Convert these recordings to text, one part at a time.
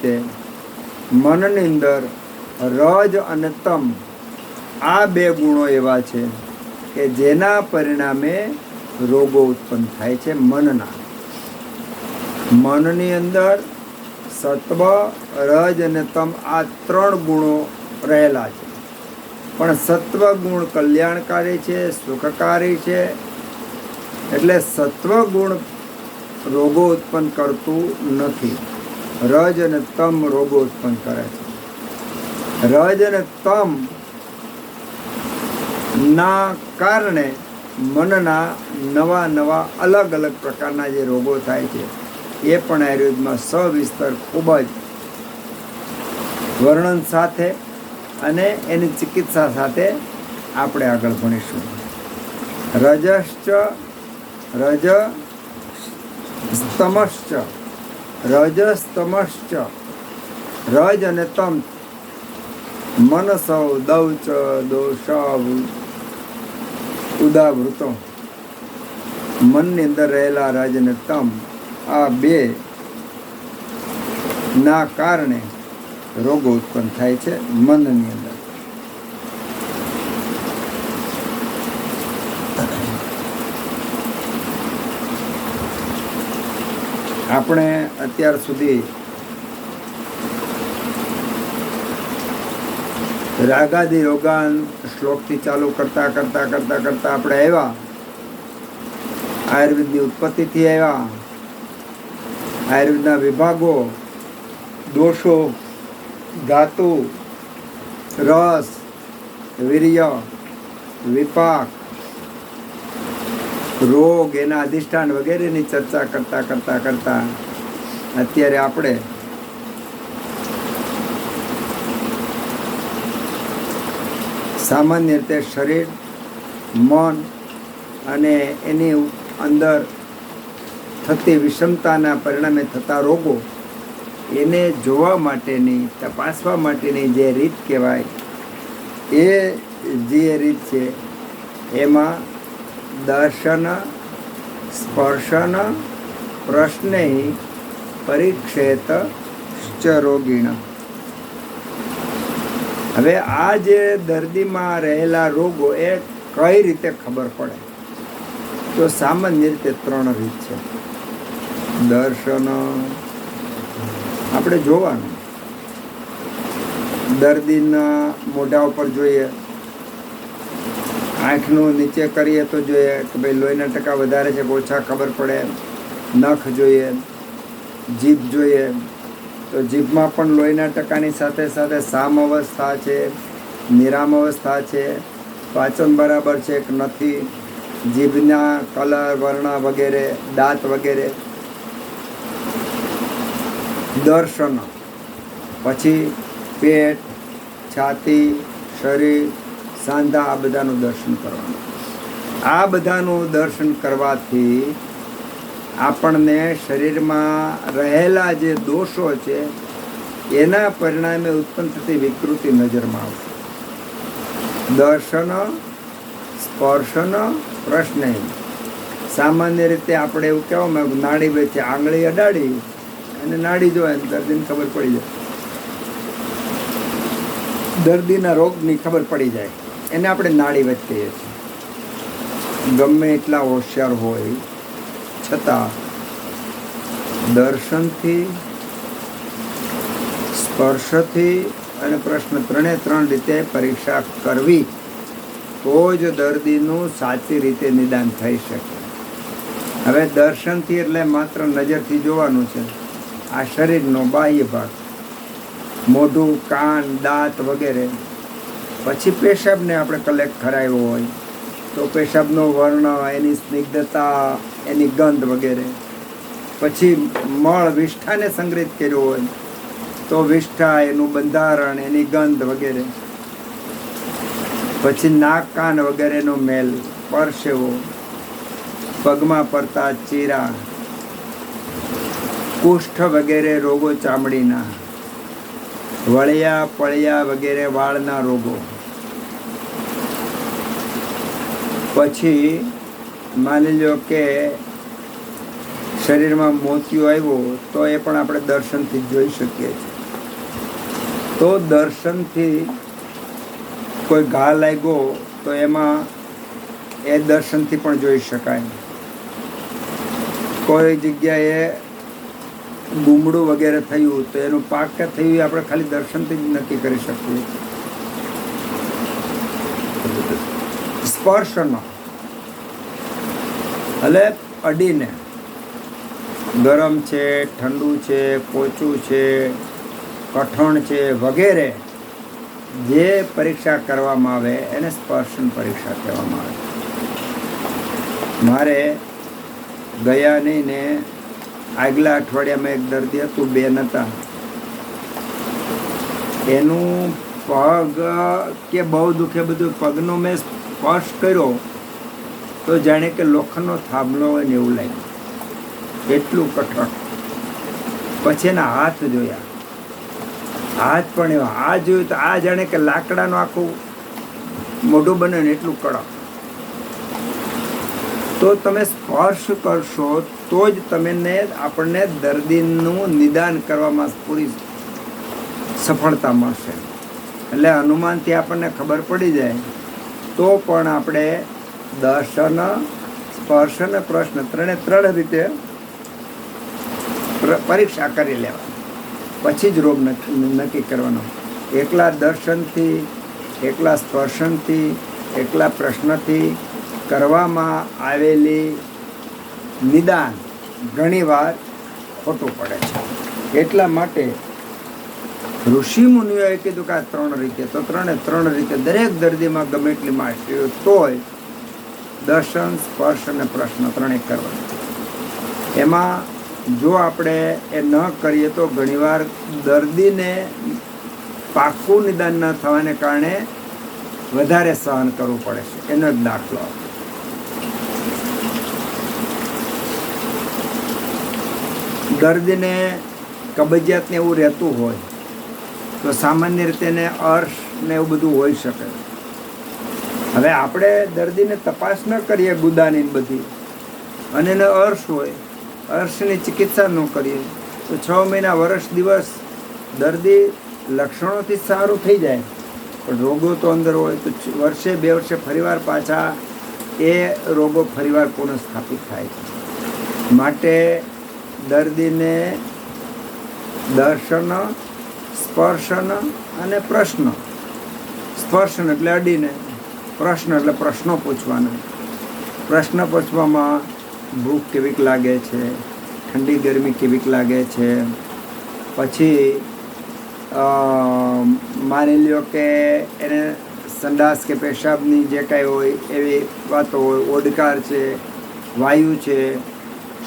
રીતે મનની અંદર રજ અને તમ આ બે ગુણો એવા છે કે જેના પરિણામે રોગો ઉત્પન્ન થાય છે. મનની અંદર સત્વ, રજ અને તમ આ 3 ગુણો રહેલા છે. પણ સત્વ ગુણ કલ્યાણકારી છે, સુખકારી છે. એટલે સત્વ ગુણ રોગો ઉત્પન્ન કરતું નથી. રજ અને તમ રોગો ઉત્પન્ન કરે છે. રજ અને તમ ના કારણે મનના નવા અલગ અલગ પ્રકારના જે રોગો થાય છે એ પણ આયુર્વેદમાં સવિસ્તર ખૂબ જ વર્ણન સાથે અને એની ચિકિત્સા સાથે આપણે આગળ ભણીશું. રજશ્ચ રજસ્તમશ્ચ રજ અને તમ મનસૌ દૌચ દોષ ઉદાવૃતો. મનની અંદર રહેલા રજ અને તમ આ બે ના કારણે રોગો ઉત્પન્ન થાય છે મનની અંદર. આપણે અત્યાર સુધી રાગાદી રોગાન શ્લોકથી ચાલુ કરતા આપણે આવ્યા આયુર્વેદની ઉત્પત્તિથી આવ્યા. આયુર્વેદના વિભાગો, દોષો, ધાતુ, રસ, વીર્ય, વિપાક, રોગ, એના અધિષ્ઠાન વગેરેની ચર્ચા કરતા અત્યારે આપણે સામાન્ય રીતે શરીર, મન અને એની અંદર થતી વિષમતાના પરિણામે થતા રોગો એને જોવા માટેની, તપાસવા માટેની જે રીત કહેવાય એ જે રીત છે એમાં દર્શન, સ્પર્શન, પ્રશ્નૈ પરીક્ષેત રોગીણ. હવે આ જે દર્દીમાં રહેલા રોગો એ કઈ રીતે ખબર પડે? તો સામાન્ય રીતે 3 રીત છે. દર્શન આપણે જોવાનું, દર્દીના મોઢા ઉપર જોઈએ, આંખનું નીચે કરીએ તો જોઈએ કે ભાઈ લોહીના ટકા વધારે છે કે ઓછા ખબર પડે. નખ જોઈએ, જીભ જોઈએ તો જીભમાં પણ લોહીના ટકાની સાથે સાથે સામ અવસ્થા છે, નિરામ અવસ્થા છે, પાચન બરાબર છે કે નથી, જીભના કલર, વર્ણ વગેરે, દાંત વગેરે. દર્શન પછી પેટ, છાતી, શરીર, સાંધા આ બધાનું દર્શન કરવાનું. આ બધાનું દર્શન કરવાથી આપણને શરીરમાં રહેલા જે દોષો છે એના પરિણામે ઉત્પન્ન થતી વિકૃતિ નજરમાં આવશે. દર્શન, સ્પર્શન, પ્રશ્ન. સામાન્ય રીતે આપણે એવું કહેવામાં નાડી વચ્ચે આંગળી અડાડી અને નાડી જોવાય દર્દીને ખબર પડી જાય, દર્દીના રોગની ખબર પડી જાય. એને આપણે નાડી વચ્ચે કહીએ છીએ. ગમે એટલા હોશિયાર હોય છતાં દર્શનથી, સ્પર્શથી અને પ્રશ્ન 3 રીતે પરીક્ષા કરવી તો જ દર્દીનું સાચી રીતે નિદાન થઈ શકે. હવે દર્શનથી એટલે માત્ર નજરથી જોવાનું છે આ શરીરનો બાહ્ય ભાગ, મોઢું, કાન, દાંત વગેરે. પછી પેશાબને આપણે કલેક્ટ કરાવ્યો હોય તો પેશાબનો વર્ણ, એની સ્નિગ્ધતા, એની ગંધ વગેરે. પછી મળ, વિષ્ઠાને સંગ્રહિત કર્યો હોય તો વિષ્ઠા, એનું બંધારણ, એની ગંધ વગેરે. પછી નાક, કાન વગેરેનો મેલ, પરસેવો, પગમાં પડતા ચીરા, કુષ્ઠ વગેરે રોગો ચામડીના, વળિયા, પળિયા વગેરે વાળના રોગો. પછી માની લો કે શરીરમાં મોતિયો આવ્યો તો એ પણ આપણે દર્શનથી જોઈ શકીએ છીએ. તો દર્શનથી કોઈ ઘા લાગ્યો તો એમાં એ દર્શનથી પણ જોઈ શકાય. કોઈ જગ્યાએ ગુમડું વગેરે થયું તો એનું પાક કે થયું આપણે ખાલી દર્શનથી જ નક્કી કરી શકીએ. સ્પર્શનો એટલે અડીને ગરમ છે, ઠંડુ છે, પોચું છે, કઠણ છે વગેરે જે પરીક્ષા કરવામાં આવે એને સ્પર્શન પરીક્ષા કહેવામાં આવે. મારે ગયા નહીં ને આગલા અઠવાડિયામાં એક દર્દી હતું, બેન હતા, એનું પગ કે બહુ દુખે બધું, પગનો મેં સ્પર્શ કર્યો તો જાણે કે લોખંડનો થાંભલો હોય ને એવું લાગ્યું, એટલું કઠણ. પછી એના હાથ જોયા, હાથ પણ એવા, આ જોયું તો આ જાણે કે લાકડાનું આખું મોઢું બને ને એટલું કડક. તો તમે સ્પર્શ કરશો તો જ તમને આપણને દર્દીનું નિદાન કરવામાં પૂરી સફળતા મળશે. એટલે અનુમાનથી આપણને ખબર પડી જાય તો પણ આપણે દર્શન, સ્પર્શ અને પ્રશ્ન ત્રણ રીતે પરીક્ષા કરી લેવાની, પછી જ રોગ નક્કી કરવાનો. એકલા દર્શનથી, એકલા સ્પર્શનથી, એકલા પ્રશ્નથી કરવામાં આવેલી નિદાન ઘણીવાર ખોટું પડે છે. એટલા માટે ઋષિ મુનિઓએ કીધું કે આ 3 રીતે, તો ત્રણ રીતે દરેક દર્દીમાં ગમે એટલી માહિતી તોય દર્શન, સ્પર્શ અને પ્રશ્ન 3 કરવા. એમાં જો આપણે એ ન કરીએ તો ઘણીવાર દર્દીને પાકું નિદાન ન થવાને કારણે વધારે સહન કરવું પડે છે. એનો એક દાખલો, દર્દીને કબજિયાત ને એવું રહેતું હોય તો સામાન્ય રીતે એને અર્શ ને એવું બધું હોઈ શકે. હવે આપણે દર્દીને તપાસ ન કરીએ ગુદાની બધી અને એને અર્શ હોય, અર્શની ચિકિત્સા ન કરીએ તો 6 મહિના, વર્ષ, દિવસ દર્દી લક્ષણોથી સારું થઈ જાય, પણ રોગો તો અંદર હોય તો વર્ષે 2 વર્ષે ફરીવાર પાછા એ રોગો ફરીવાર પુનઃસ્થાપિત થાય છે. માટે દર્દીને દર્શન, સ્પર્શન અને પ્રશ્ન. સ્પર્શન એટલે અડીને, પ્રશ્ન એટલે પ્રશ્નો પૂછવાના. પ્રશ્ન પૂછવામાં ભૂખ કેવીક લાગે છે, ઠંડી ગરમી કેવીક લાગે છે, પછી માની લ્યો કે એને સંડાસ કે પેશાબની જે કાંઈ હોય એવી વાતો હોય, ઓડકાર છે, વાયુ છે,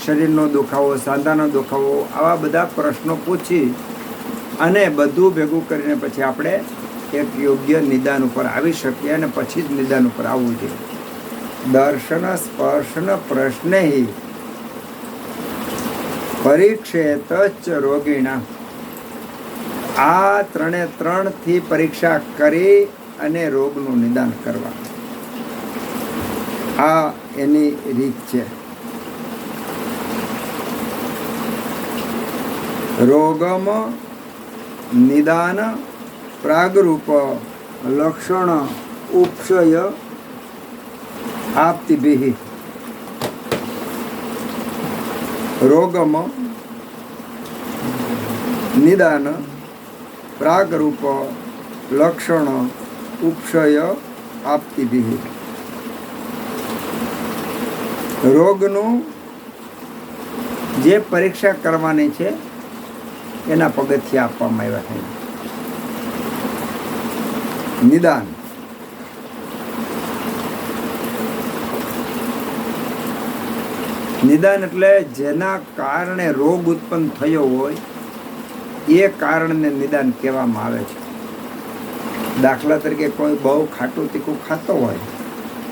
શરીરનો દુખાવો, સાંધાનો દુખાવો, આવા બધા પ્રશ્નો પૂછી અને બધું ભેગું કરીને પછી આપણે એક યોગ્ય નિદાન ઉપર આવી શકીએ અને પછી જ નિદાન ઉપર આવવું જોઈએ. દર્શન, સ્પર્શન, પ્રશ્ને પરીક્ષેત ચ રોગીણા. આ 3થી પરીક્ષા કરી અને રોગનું નિદાન કરવા, આ એની રીત છે. રોગમ નિદાન પ્રાગરૂપ લક્ષણ ઉપશય આપ્તિભિ. રોગમ નિદાન પ્રાગરૂપ લક્ષણ ઉપશય આપ્તિભિ. રોગનું જે પરીક્ષા કરવાની છે એના પગથિયા આપવામાં આવ્યા છે. નિદાન, નિદાન એટલે જેના કારણે રોગ ઉત્પન્ન થયો હોય એ કારણને નિદાન કહેવામાં આવે છે. દાખલા તરીકે કોઈ બહુ ખાટું તીખું ખાતો હોય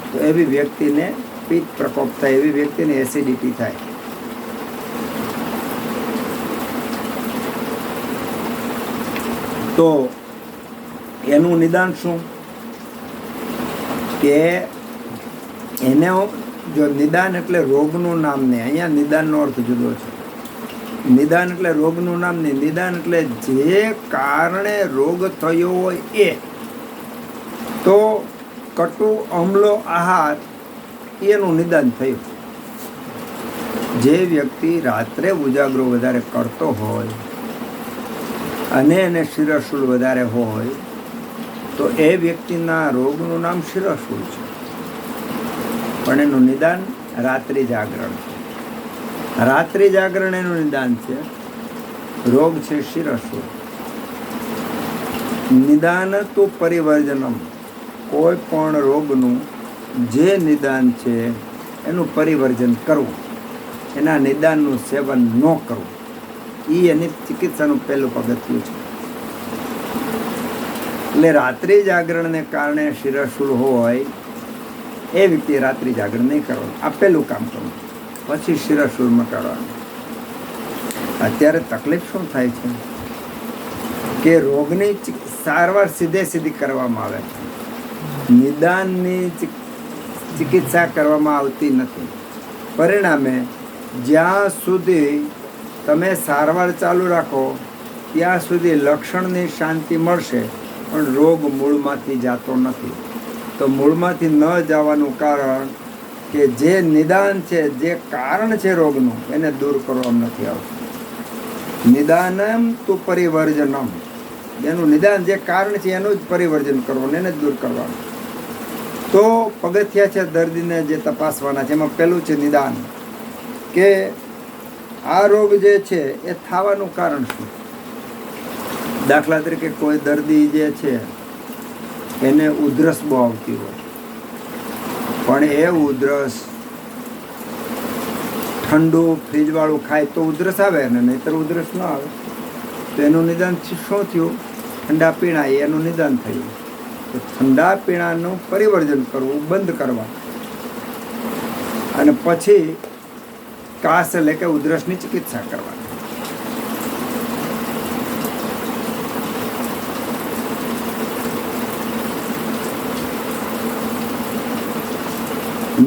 તો એવી વ્યક્તિને પિત્ત પ્રકોપ થાય, એવી વ્યક્તિને એસિડિટી થાય. તો એનું નિદાન શું કે એને જો નિદાન એટલે રોગનું નામ નહીં, અહીંયા નિદાનનો અર્થ જુદો છે. નિદાન એટલે રોગનું નામ નહીં, નિદાન એટલે જે કારણે રોગ થયો હોય એ. તો કટુ અમ્લો આહાર એનું નિદાન થયું. જે વ્યક્તિ રાત્રે ઉજાગરો વધારે કરતો હોય અને એને શિરશૂળ વધારે હોય તો એ વ્યક્તિના રોગનું નામ શિરશૂળ છે, પણ એનું નિદાન રાત્રિ જાગરણ છે. રાત્રિ જાગરણ એનું નિદાન છે, રોગ છે શિરશૂળ. નિદાન તો પરિવર્જનમ, કોઈ પણ રોગનું જે નિદાન છે એનું પરિવર્જન કરવું, એના નિદાનનું સેવન ન કરવું, એ એની ચિકિત્સાનું પહેલું પગથિયું છે. એટલે રાત્રિ જાગરણને કારણે શિરશૂળ હોય એ વ્યક્તિ રાત્રિ જાગરણ નહીં કરવાનું, આ પહેલું કામ કરવું, પછી શિરશૂળ મટાડવાનું. અત્યારે તકલીફ શું થાય છે કે રોગની સારવાર સીધી કરવામાં આવે છે, નિદાનની ચિકિત્સા કરવામાં આવતી નથી. પરિણામે જ્યાં સુધી તમે સારવાર ચાલુ રાખો ત્યાં સુધી લક્ષણની શાંતિ મળશે, પણ રોગ મૂળમાંથી જતો નથી. તો મૂળમાંથી ન જવાનું કારણ કે જે નિદાન છે, જે કારણ છે રોગનું, એને દૂર કરવામાં નથી આવતું. નિદાનમ તુ પરિવર્જનમ, એનું નિદાન જે કારણ છે એનું જ પરિવર્જન કરવાનું, એને જ દૂર કરવાનું. તો પગથિયા છે દર્દીને જે તપાસવાના છે, એમાં પહેલું છે નિદાન, કે આ રોગ જે છે એ થવાનું કારણ શું. દાખલા તરીકે કોઈ દર્દી જે છે એને ઉધરસ બહુ આવતી હોય, પણ એ ઉધરસ ઠંડુ ફ્રીજવાળું ખાય તો ઉધરસ આવે ને, નહીંતર ઉધરસ ન આવે. તો એનું નિદાન શું થયું? ઠંડા પીણા, એનું નિદાન થયું. તો ઠંડા પીણાનું પરિવર્જન કરવું, બંધ કરવા, અને પછી કાસ એટલે કે ઉધરસની ચિકિત્સા કરવાની.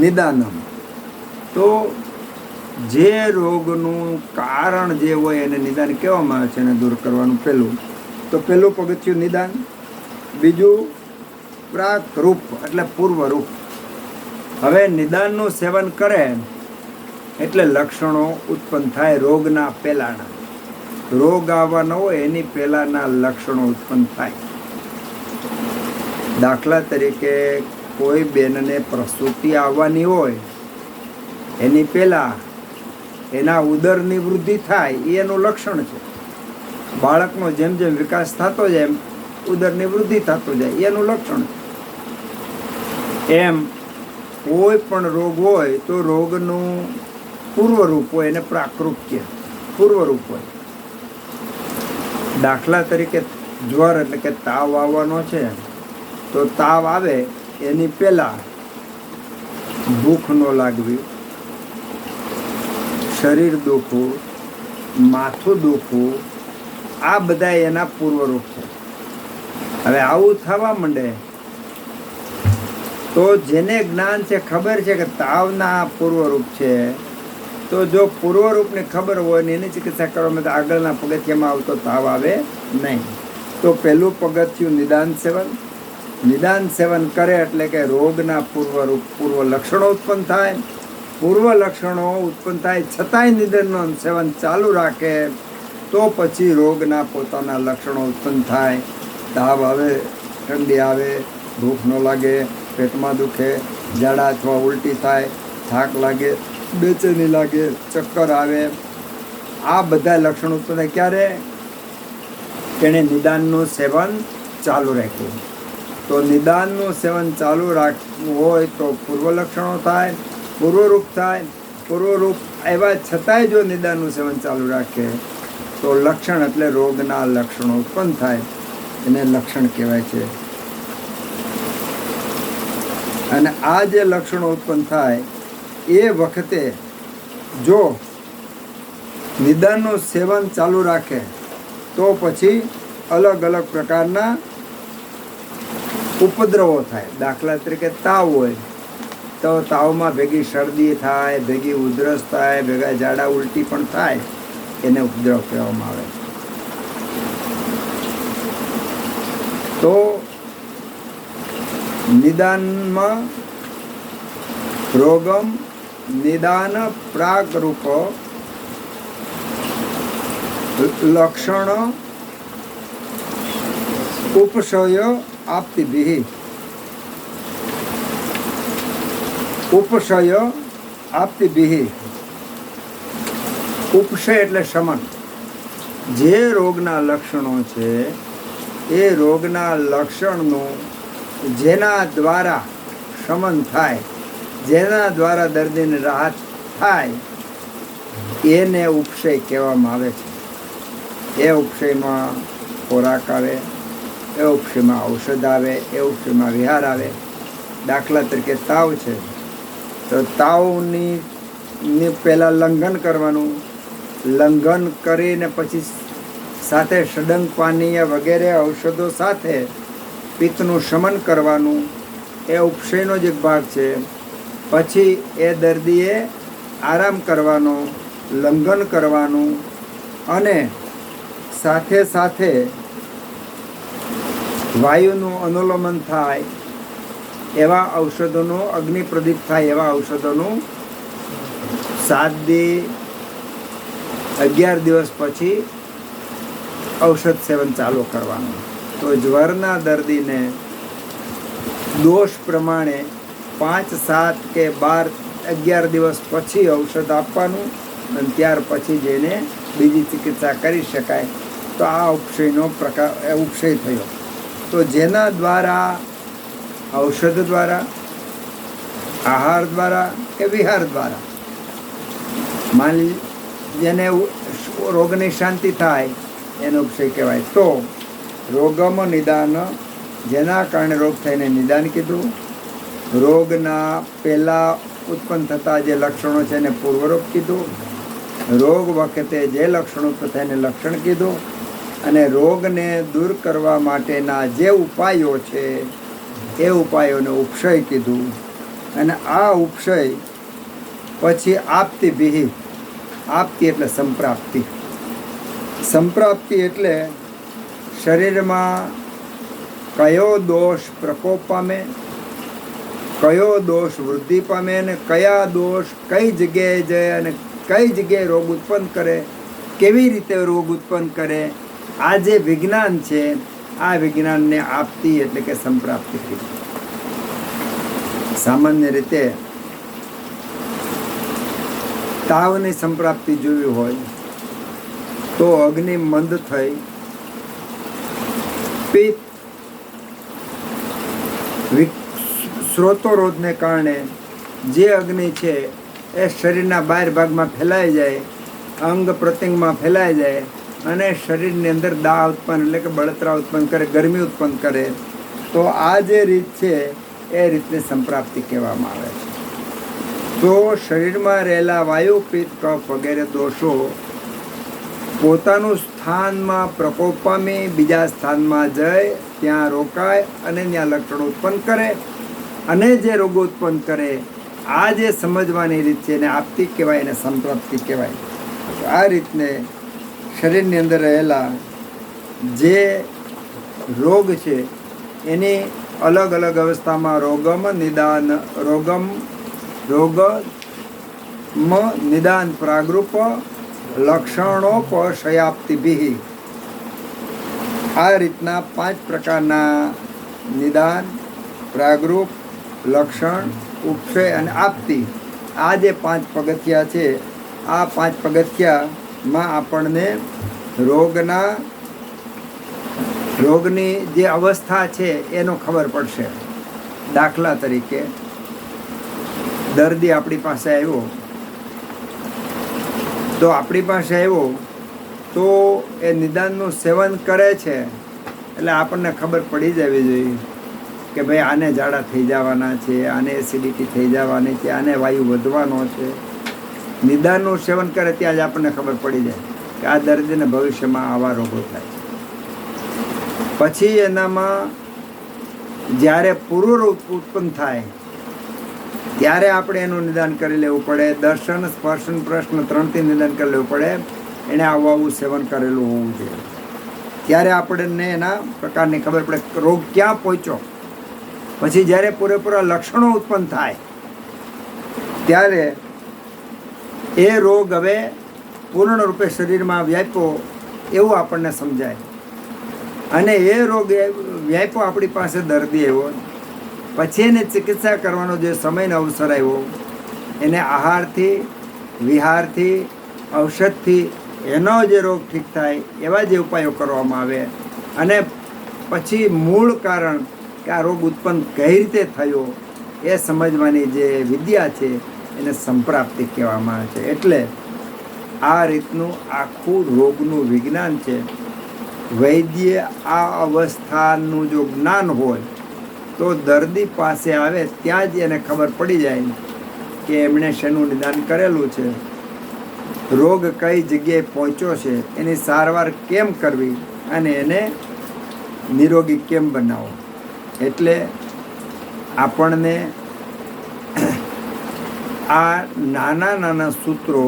નિદાનમ, તો જે રોગનું કારણ જે હોય એને નિદાન કહેવામાં આવે છે, એને દૂર કરવાનું પહેલું. તો પહેલું પગથિયું નિદાન. બીજું પ્રાકરૂપ એટલે પૂર્વરૂપ. હવે નિદાનનું સેવન કરે એટલે લક્ષણો ઉત્પન્ન થાય રોગના પહેલાના. રોગ આવવાનો હોય એની પહેલાના લક્ષણો ઉત્પન્ન થાય. દાખલા તરીકે કોઈ બેનને પ્રસૂતિ આવવાની હોય એની પહેલાં એના ઉદરની વૃદ્ધિ થાય, એ એનું લક્ષણ છે. બાળકનો જેમ જેમ વિકાસ થતો જાય એમ ઉદરની વૃદ્ધિ થતો જાય, એનું લક્ષણ છે. એમ કોઈ પણ રોગ હોય તો રોગનું પૂર્વરૂપ હોય એને પ્રાકૃપ કહે, પૂર્વરૂપ હોય. દાખલા તરીકે જ્વર એટલે કે તાવ આવવાનો છે, તો તાવ આવે એની પહેલાં ભૂખ ન લાગવી, શરીર દુખવું, માથું દુખવું, આ બધા એના પૂર્વરૂપ છે. હવે આવું થવા માંડે તો જેને જ્ઞાન છે, ખબર છે કે તાવના પૂર્વરૂપ છે, તો જો પૂર્વરૂપની ખબર હોય ને એની ચિકિત્સા કરવામાં તો આગળના પગથિયામાં આવતો તાવ આવે નહીં. તો પહેલું પગથિયું નિદાન સેવન. નિદાન સેવન કરે એટલે કે રોગના પૂર્વ લક્ષણો ઉત્પન્ન થાય. પૂર્વ લક્ષણો ઉત્પન્ન થાય છતાંય નિદાનનું સેવન ચાલુ રાખે તો પછી રોગના પોતાના લક્ષણો ઉત્પન્ન થાય. તાવ આવે, ઠંડી આવે, ભૂખ ન લાગે, પેટમાં દુખે, ઝાડા અથવા ઉલટી થાય, થાક લાગે, બેચેની લાગે, ચક્કર આવે, આ બધા લક્ષણો ઉત્પન્ન થાય. ક્યારે? તેણે નિદાનનું સેવન ચાલુ રાખ્યું. તો નિદાનનું સેવન ચાલુ રાખવું હોય તો પૂર્વ લક્ષણો થાય, પૂર્વરૂપ થાય. પૂર્વરૂપ આવ્યા છતાંય જો નિદાનનું સેવન ચાલુ રાખે તો લક્ષણ એટલે રોગના લક્ષણો ઉત્પન્ન થાય, એને લક્ષણ કહેવાય છે. અને આ જે લક્ષણો ઉત્પન્ન થાય એ વખતે જો નિદાનનું સેવન ચાલુ રાખે તો પછી અલગ અલગ પ્રકારના ઉપદ્રવો થાય. દાખલા તરીકે તાવ હોય તો તાવમાં ભેગી શરદી થાય, ભેગી ઉધરસ થાય, ભેગા ઝાડા ઉલટી પણ થાય, એને ઉપદ્રવ કહેવામાં આવે છે. તો નિદાનમાં રોગમ નિદાન પ્રાગરૂપ લક્ષણ ઉપશય આપતિભિ. ઉપશય આપતિભિ. ઉપશય એટલે શમન. જે રોગના લક્ષણો છે એ રોગના લક્ષણનું જેના દ્વારા શમન થાય, જેના દ્વારા દર્દીને રાહત થાય, એને ઉપશય કહેવામાં આવે છે. એ ઉપશયમાં ખોરાક આવે, એ ઉપશયમાં ઔષધ આવે, એ ઉપશયમાં વિહાર આવે. દાખલા તરીકે તાવ છે તો તાવની પહેલાં લંઘન કરવાનું, લંઘન કરીને પછી સાથે સડંગ પાનીય વગેરે ઔષધો સાથે પિત્તનું શમન કરવાનું, એ ઉપશયનો જ એક ભાગ છે. પછી એ દર્દીએ આરામ કરવાનો, લંઘન કરવાનું અને સાથે સાથે વાયુનું અનુલોમન થાય એવા ઔષધોનું, અગ્નિ પ્રદીપ થાય એવા ઔષધોનું 7 દી 11 દિવસ પછી ઔષધ સેવન ચાલુ કરવાનું. તો જ્વરના દર્દીને દોષ પ્રમાણે 5, 7 કે 12, 11 દિવસ પછી ઔષધ આપવાનું અને ત્યાર પછી જેને બીજી ચિકિત્સા કરી શકાય. તો આ ઉપશયનો પ્રકાર ઉપશય થયો. તો જેના દ્વારા ઔષધ દ્વારા, આહાર દ્વારા કે વિહાર દ્વારા માની જેને રોગની શાંતિ થાય એનો ઉપશય કહેવાય. તો રોગમ નિદાન, જેના કારણે રોગ થઈને નિદાન કીધું. રોગના પહેલાં ઉત્પન્ન થતા જે લક્ષણો છે એને પૂર્વરોગ કીધું. રોગ વખતે જે લક્ષણો ઉત્પન્ન થાય એને લક્ષણ કીધું. અને રોગને દૂર કરવા માટેના જે ઉપાયો છે એ ઉપાયોને ઉપશય કીધું. અને આ ઉપશય પછી આપતિભિ. આપતિ એટલે સંપ્રાપ્તિ. સંપ્રાપ્તિ એટલે શરીરમાં કયો દોષ પ્રકોપ પામે, કયો દોષ વૃદ્ધિ પામે અને કયા દોષ કઈ જગ્યાએ જાય અને કઈ જગ્યાએ રોગ ઉત્પન્ન કરે, કેવી રીતે રોગ ઉત્પન્ન કરે, આ જે વિજ્ઞાન છે આ વિજ્ઞાનને આપતિ એટલે કે સંપ્રાપ્તિ કીધી. સામાન્ય રીતે તાવની સંપ્રાપ્તિ જોવી હોય તો અગ્નિ મંદ થઈ પિત્ત સ્રોતોરોધને કારણે જે અગ્નિ છે એ શરીરના બહાર ભાગમાં ફેલાઈ જાય, અંગ પ્રત્યંગમાં ફેલાઈ જાય અને શરીરની અંદર દાહ ઉત્પન્ન એટલે કે બળતરા ઉત્પન્ન કરે, ગરમી ઉત્પન્ન કરે. તો આ જે રીત છે એ રીતને સંપ્રાપ્તિ કહેવામાં આવે છે. તો શરીરમાં રહેલા વાયુ, પિત્ત, કફ વગેરે દોષો પોતાનું સ્થાનમાં પ્રકોપ પામી બીજા સ્થાનમાં જાય, ત્યાં રોકાય અને ત્યાં લક્ષણો ઉત્પન્ન કરે અને જે રોગો ઉત્પન્ન કરે, આ જે સમજવાની રીત છે એને આપતિ કહેવાય, એને સંપ્રાપ્તિ કહેવાય. આ રીતને શરીરની અંદર રહેલા જે રોગ છે એની અલગ અલગ અવસ્થામાં રોગમ નિદાન, રોગમ નિદાન પ્રાગરૂપ લક્ષણોપશયાપ્તિભિ. આ રીતના 5 પ્રકારના નિદાન, પ્રાગરૂપ, લક્ષણ, ઉપશય અને આપતિ, આ જે 5 પગથિયા છે આ 5 પગથિયામાં આપણને રોગની જે અવસ્થા છે એનો ખબર પડશે. દાખલા તરીકે દર્દી આપણી પાસે આવ્યો તો એ નિદાનનું સેવન કરે છે એટલે આપણને ખબર પડી જવી જોઈએ કે ભાઈ આને ઝાડા થઈ જવાના છે, આને એસિડિટી થઈ જવાની છે, આને વાયુ વધવાનો છે. નિદાનનું સેવન કરે ત્યાં જ આપણને ખબર પડી જાય કે આ દર્દીને ભવિષ્યમાં આવા રોગો થાય. પછી એનામાં જ્યારે પૂર્વ રોગ ઉત્પન્ન થાય ત્યારે આપણે એનું નિદાન કરી લેવું પડે. દર્શન, સ્પર્શન, પ્રશ્ન 3થી નિદાન કરી લેવું પડે. એણે આવું સેવન કરેલું હોવું જોઈએ. ત્યારે આપણને એના પ્રકારની ખબર પડે, રોગ ક્યાં પહોંચ્યો. પછી જ્યારે પૂરેપૂરા લક્ષણો ઉત્પન્ન થાય ત્યારે એ રોગ હવે પૂર્ણ રૂપે શરીરમાં વ્યાપ્યો એવું આપણને સમજાય. અને એ રોગ વ્યાપ્યો આપણી પાસે દર્દી આવ્યો, પછી એને ચિકિત્સા કરવાનો જે સમયનો અવસર આવ્યો, એને આહારથી, વિહારથી, ઔષધથી એનો જે રોગ ઠીક થાય એવા જે ઉપાયો કરવામાં આવે. અને પછી મૂળ કારણ કે આ રોગ ઉત્પન્ન કઈ રીતે થયો એ સમજવાની જે વિદ્યા છે એને સંપ્રાપ્તિ કહેવામાં આવે છે. એટલે આ રીતનું આખું રોગનું વિજ્ઞાન છે. વૈદ્ય આ અવસ્થાનું જો જ્ઞાન હોય તો દર્દી પાસે આવે ત્યાં જ એને ખબર પડી જાય કે એમણે શેનું નિદાન કરેલું છે, રોગ કઈ જગ્યાએ પહોંચ્યો છે, એની સારવાર કેમ કરવી અને એને નિરોગી કેમ બનાવવો. એટલે આપણને આ નાના નાના સૂત્રો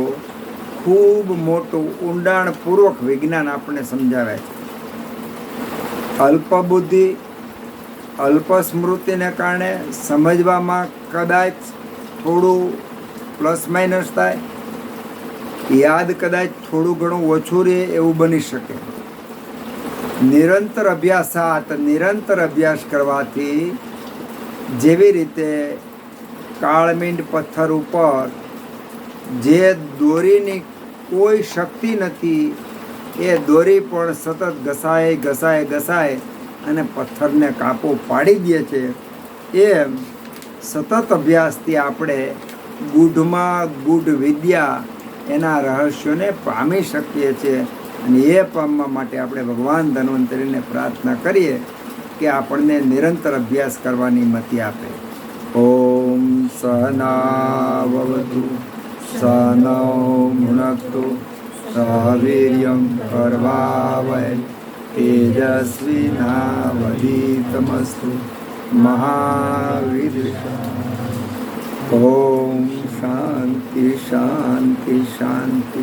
ખૂબ મોટું ઊંડાણપૂર્વક વિજ્ઞાન આપણને સમજાવે છે. અલ્પ બુદ્ધિ, અલ્પ સ્મૃતિને કારણે સમજવામાં કદાચ થોડું પ્લસ માઇનસ થાય, યાદ કદાચ થોડું ઘણું ઓછું રહે એવું બની શકે. નિરંતર અભ્યાસ કરવાથી જેવી રીતે કાળમીંડ પથ્થર ઉપર જે દોરીની કોઈ શક્તિ નથી એ દોરી પણ સતત ઘસાય અને પથ્થરને કાપો પાડી દે છે, એમ સતત અભ્યાસથી આપણે ગૂઢમાં ગૂઢ વિદ્યા એના રહસ્યોને પામી શકીએ છીએ. અને એ પામવા માટે આપણે ભગવાન ધન્વંતરીને પ્રાર્થના કરીએ કે આપણને નિરંતર અભ્યાસ કરવાની મતિ આપે. ઓમ સહનાવવતુ સહનૌ ભુનક્તુ સહ વીર્યં કરવાવહૈ તેજસ્વિનાવધીતમસ્તુ મા વિદ્વિષાવહૈ. ઓમ શાંતિ શાંતિ શાંતિ.